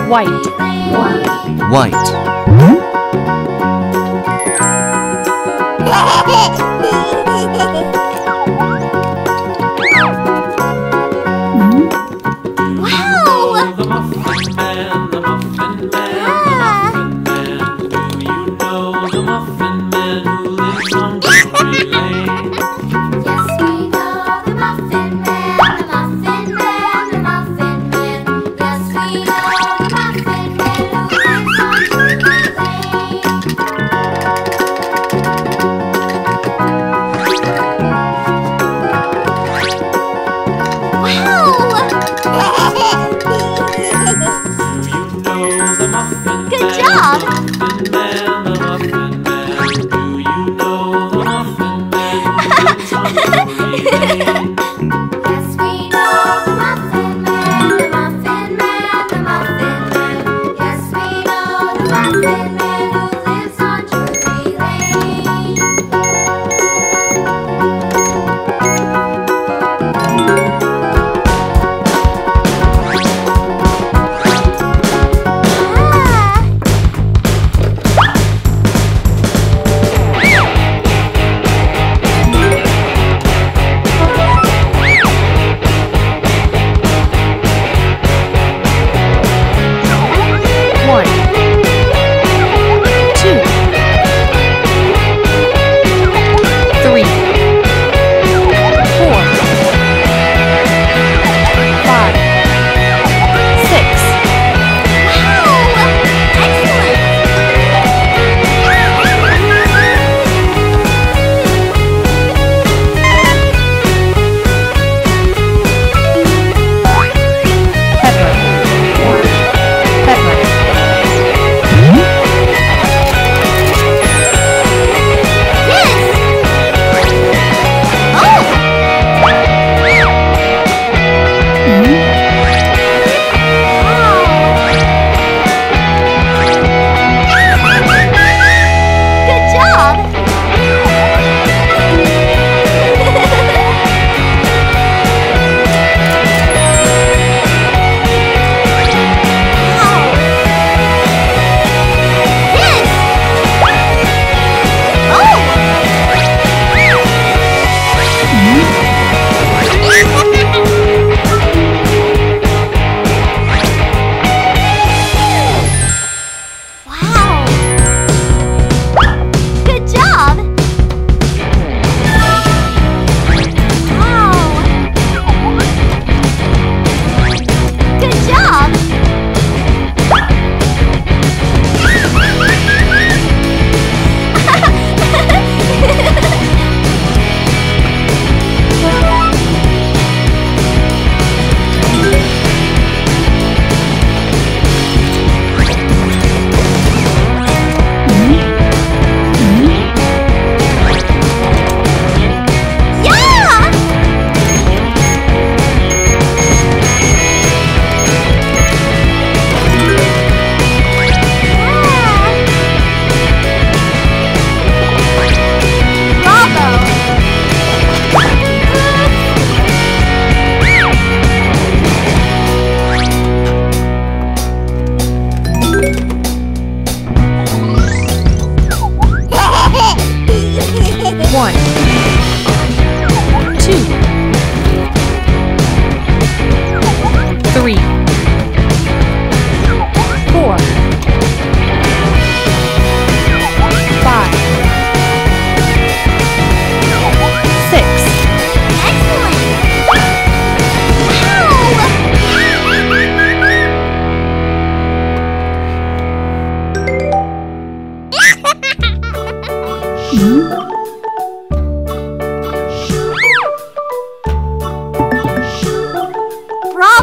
White. White.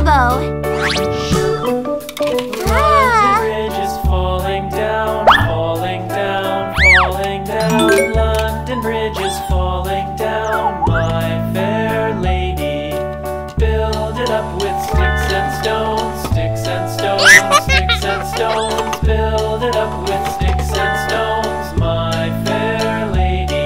Bravo! London Bridge is falling down, falling down, falling down. London Bridge is falling down, my fair lady. Build it up with sticks and stones, sticks and stones, sticks and stones. Build it up with sticks and stones, my fair lady.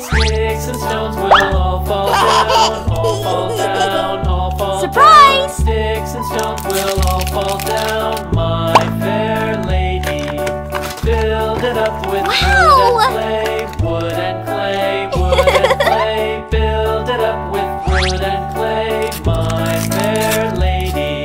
Sticks and stones will all fall down, all fall down, all fall Surprise! down. Sticks and stones will all fall down, my fair lady. Build it up with wood and clay, wood and clay. Build it up with wood and clay, my fair lady.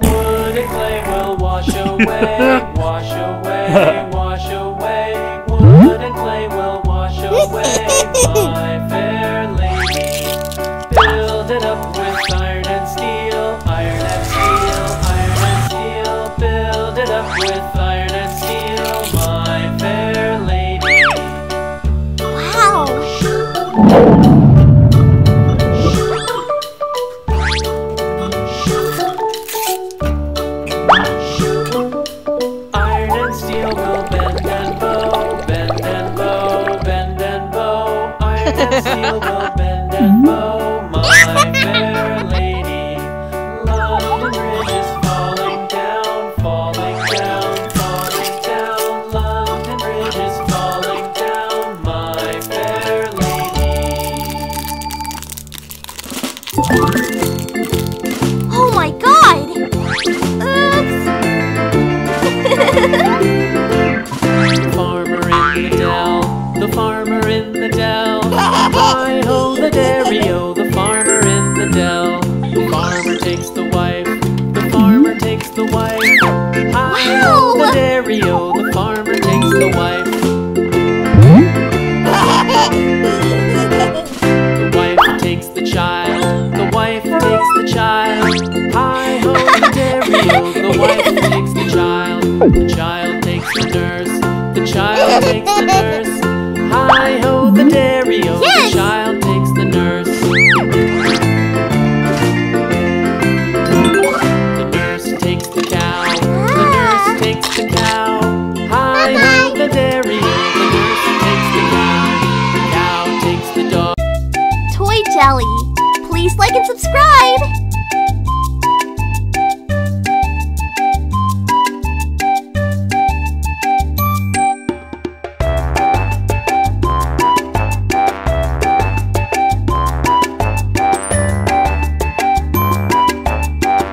Wood and clay will wash away, wash away, wash away. Wood and clay will wash away, my fair lady. Build it up with iron and steel, iron and steel, iron and steel. Build it up with iron and steel, my fair lady. Wow! Iron and steel will bend and bow, bend and bow, bend and bow. Iron and steel will bend and bow, my fair lady. London Bridge is falling down, falling down, falling down. London Bridge is falling down, my fair lady. Oh my god! Oops! Farmer in the dell, the farmer in the dell. Hi-ho the dairy-o, the farmer in the dell. The farmer takes the wife, the farmer takes the wife. Hi-ho the dairy-o, the farmer takes the wife. The wife takes the child, the wife takes the child. Hi-ho the dairy-o, the wife takes the child. The child takes the nurse, the child takes the nurse. Hi-ho the dairy-o, the child takes the nurse. The nurse takes the cow, the nurse takes the cow. Hi-ho the dairy-o, the nurse takes the cow. The cow takes the dog. Toy Jelly. Please like and subscribe.